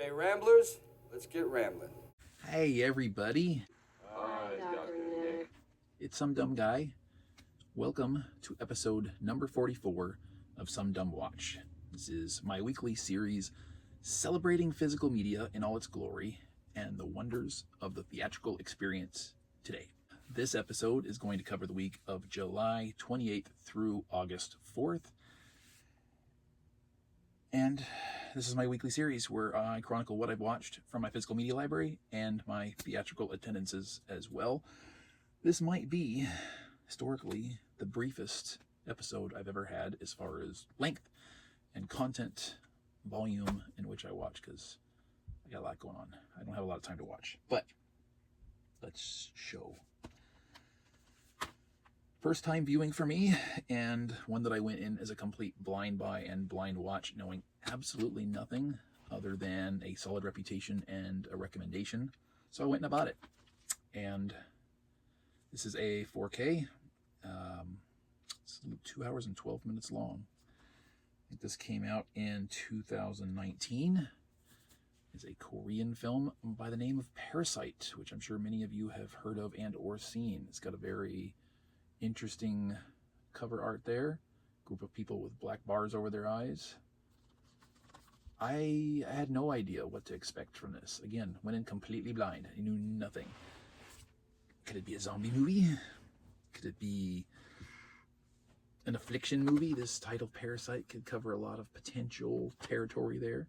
Okay, Ramblers, let's get rambling. Hey, everybody. Hi, Dr. Nick. It's Some Dumb Guy. Welcome to episode number 44 of SumDumWatch. This is my weekly series celebrating physical media in all its glory and the wonders of the theatrical experience today. This episode is going to cover the week of July 28th through August 4th. And this is my weekly series where I chronicle what I've watched from my physical media library and my theatrical attendances as well. This might be, historically, the briefest episode I've ever had as far as length and content volume in which I watch, because I got a lot going on. I don't have a lot of time to watch, but let's show. First time viewing for me, and one that I went in as a complete blind buy and blind watch, knowing absolutely nothing other than a solid reputation and a recommendation. So I went and bought it. And this is a 4K. It's 2 hours and 12 minutes long. I think this came out in 2019. It's a Korean film by the name of Parasite, which I'm sure many of you have heard of and or seen. It's got a very interesting cover art there. Group of people with black bars over their eyes. I had no idea what to expect from this. Again, went in completely blind. I knew nothing. Could it be a zombie movie? Could it be an affliction movie? This title, Parasite, could cover a lot of potential territory there.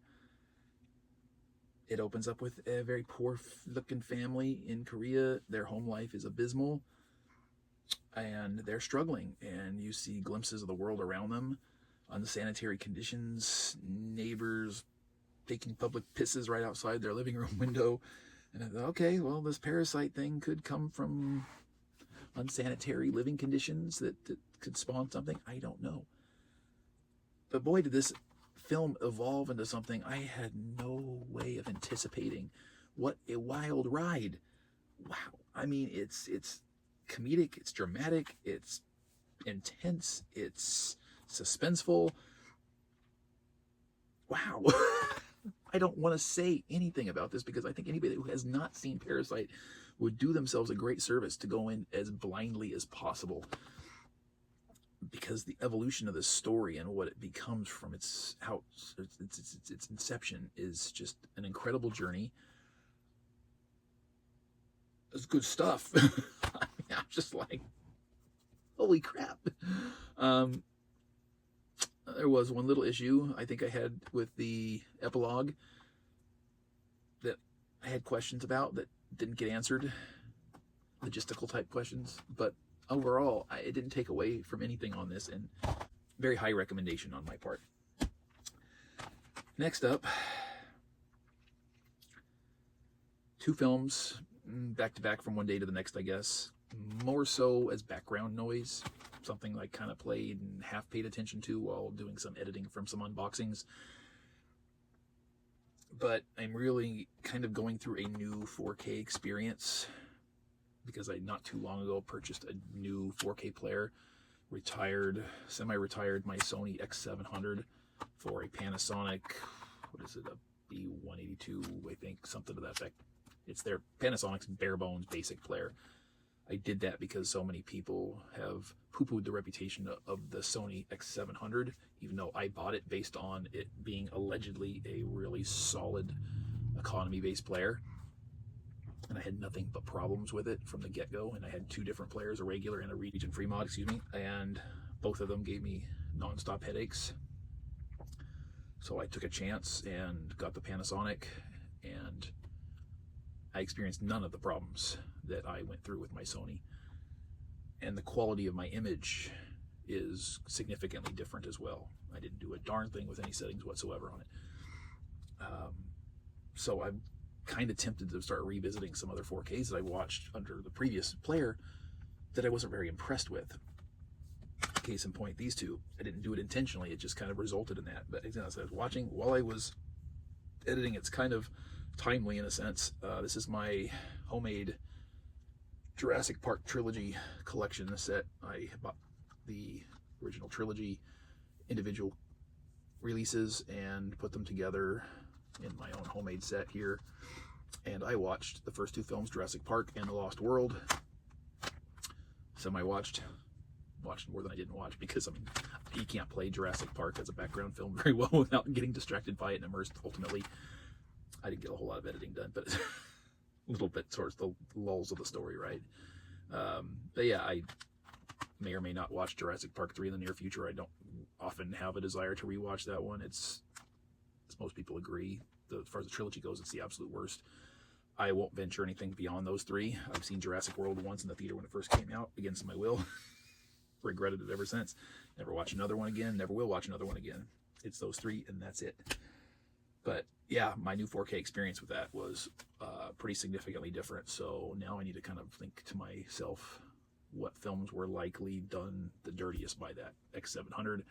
It opens up with a very poor-looking family in Korea. Their home life is abysmal, and they're struggling, and you see glimpses of the world around them, unsanitary conditions, neighbors taking public pisses right outside their living room window. And I thought, okay, well, this parasite thing could come from unsanitary living conditions that could spawn something. I don't know. But boy, did this film evolve into something I had no way of anticipating. What a wild ride. Wow. I mean, it's comedic, it's dramatic, it's intense, it's suspenseful. Wow. I don't want to say anything about this because I think anybody who has not seen Parasite would do themselves a great service to go in as blindly as possible, because the evolution of this story and what it becomes from its inception is just an incredible journey. It's good stuff. I mean, I'm just like, holy crap. There was one little issue I think I had with the epilogue that I had questions about that didn't get answered. Logistical type questions. But overall, it didn't take away from anything on this, and very high recommendation on my part. Next up, two films back to back from one day to the next, I guess. More so as background noise, something I kind of played and half paid attention to while doing some editing from some unboxings. But I'm really kind of going through a new 4K experience because I not too long ago purchased a new 4K player, semi-retired my Sony X700 for a Panasonic, what is it, a B182, I think, something to that effect. It's their Panasonic's bare bones basic player. I did that because so many people have poo-pooed the reputation of the Sony X700, even though I bought it based on it being allegedly a really solid economy-based player. And I had nothing but problems with it from the get-go. And I had two different players, a regular and a region-free mod, and both of them gave me non-stop headaches. So I took a chance and got the Panasonic, and I experienced none of the problems that I went through with my Sony. And the quality of my image is significantly different as well. I didn't do a darn thing with any settings whatsoever on it. So I'm kind of tempted to start revisiting some other 4Ks that I watched under the previous player that I wasn't very impressed with. Case in point, these two. I didn't do it intentionally. It just kind of resulted in that. But as I was watching, while I was editing, it's kind of timely in a sense. This is my homemade Jurassic Park trilogy collection set. I bought the original trilogy individual releases and put them together in my own homemade set here, and I watched the first two films, Jurassic Park and The Lost World. Watched more than I didn't watch, because I mean, you can't play Jurassic Park as a background film very well without getting distracted by it and immersed. Ultimately, I didn't get a whole lot of editing done, but a little bit towards the lulls of the story, right? But yeah, I may or may not watch Jurassic Park 3 in the near future. I don't often have a desire to rewatch that one. It's, as most people agree, as far as the trilogy goes, it's the absolute worst. I won't venture anything beyond those three. I've seen Jurassic World once in the theater when it first came out, against my will. Regretted it ever since. Never watch another one again. Never will watch another one again. It's those three, and that's it. But yeah, my new 4K experience with that was pretty significantly different. So now I need to kind of think to myself what films were likely done the dirtiest by that X700,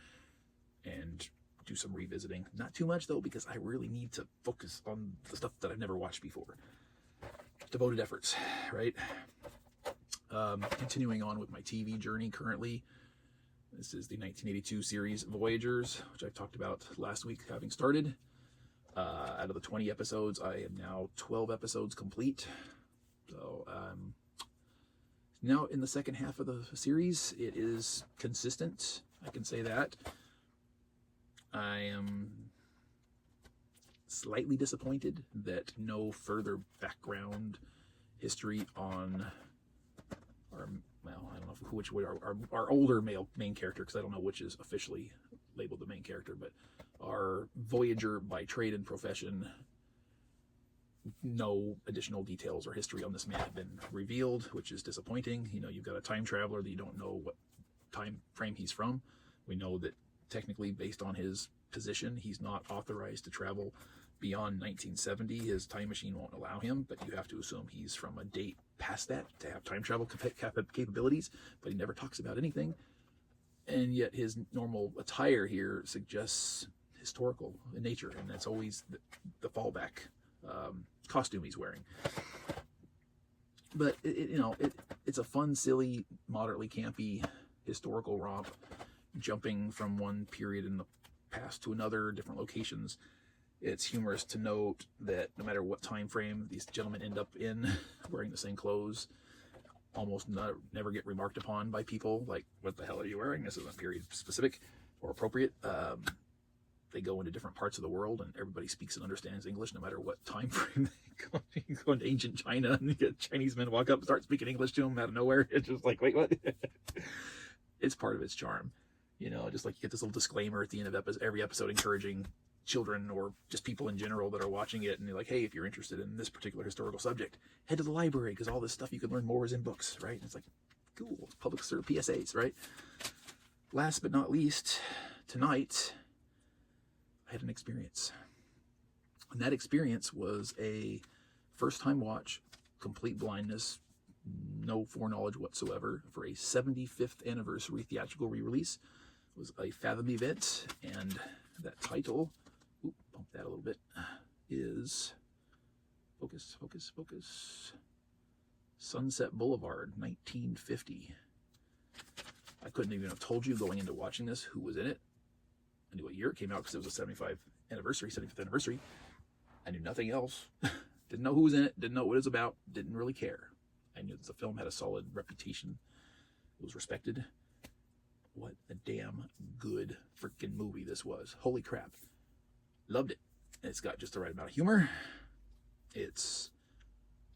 and do some revisiting. Not too much though, because I really need to focus on the stuff that I've never watched before. Devoted efforts, right? Continuing on with my TV journey currently. This is the 1982 series Voyagers, which I've talked about last week having started. Out of the 20 episodes, I am now 12 episodes complete. So now in the second half of the series, it is consistent. I can say that. I am slightly disappointed that no further background history on our, well, I don't know which way, our older male main character, because I don't know which is officially labeled the main character, but our Voyager by trade and profession, no additional details or history on this man have been revealed, which is disappointing. You know, you've got a time traveler that you don't know what time frame he's from. We know that technically, based on his position, he's not authorized to travel beyond 1970. His time machine won't allow him, but you have to assume he's from a date past that to have time travel capabilities, but he never talks about anything. And yet his normal attire here suggests historical in nature, and that's always the fallback costume he's wearing. But it's a fun, silly, moderately campy historical romp, jumping from one period in the past to another, different locations. It's humorous to note that no matter what time frame these gentlemen end up in, wearing the same clothes, almost never get remarked upon by people. Like, what the hell are you wearing? This isn't period specific or appropriate. They go into different parts of the world, and everybody speaks and understands English no matter what time frame they go. You go into ancient China, and you get Chinese men walk up and start speaking English to them out of nowhere. It's just like, wait, what? It's part of its charm. You know, just like you get this little disclaimer at the end of every episode encouraging children or just people in general that are watching it, and they're like, hey, if you're interested in this particular historical subject, head to the library, because all this stuff you can learn more is in books, right? And it's like, cool, public service PSAs, right? Last but not least, tonight, I had an experience. And that experience was a first-time watch, complete blindness, no foreknowledge whatsoever, for a 75th anniversary theatrical re-release. It was a Fathom event, and that title, bump that a little bit, is focus, Sunset Boulevard, 1950. I couldn't even have told you going into watching this who was in it. I knew what year it came out because it was a 75th anniversary. I knew nothing else. Didn't know who was in it, didn't know what it was about, didn't really care. I knew that the film had a solid reputation. It was respected. What a damn good freaking movie this was. Holy crap. Loved it. It's got just the right amount of humor.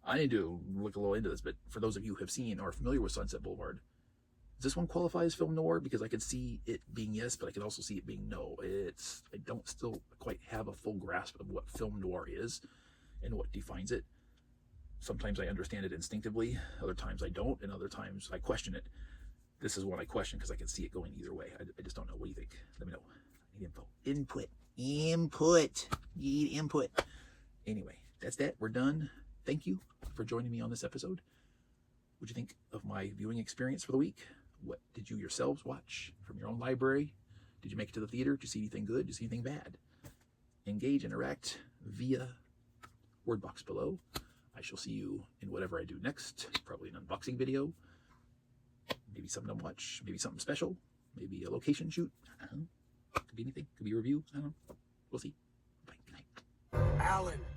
I need to look a little into this, but for those of you who have seen or are familiar with Sunset Boulevard, does this one qualify as film noir? Because I could see it being yes, but I can also see it being no. I don't still quite have a full grasp of what film noir is and what defines it. Sometimes I understand it instinctively, other times I don't, and other times I question it. This is one I question because I can see it going either way. I just don't know. What do you think? Let me know. I need info. Input. Need input. Anyway, that's that. We're done. Thank you for joining me on this episode. What'd you think of my viewing experience for the week? What did you yourselves watch from your own library? Did you make it to the theater? Did you see anything good? Did you see anything bad? Engage, interact via word box below. I shall see you in whatever I do next. Probably an unboxing video. Maybe SumDumWatch. Maybe something special. Maybe a location shoot. I don't know. Could be anything. Could be a review. I don't know. We'll see. Bye. Good night. Alan.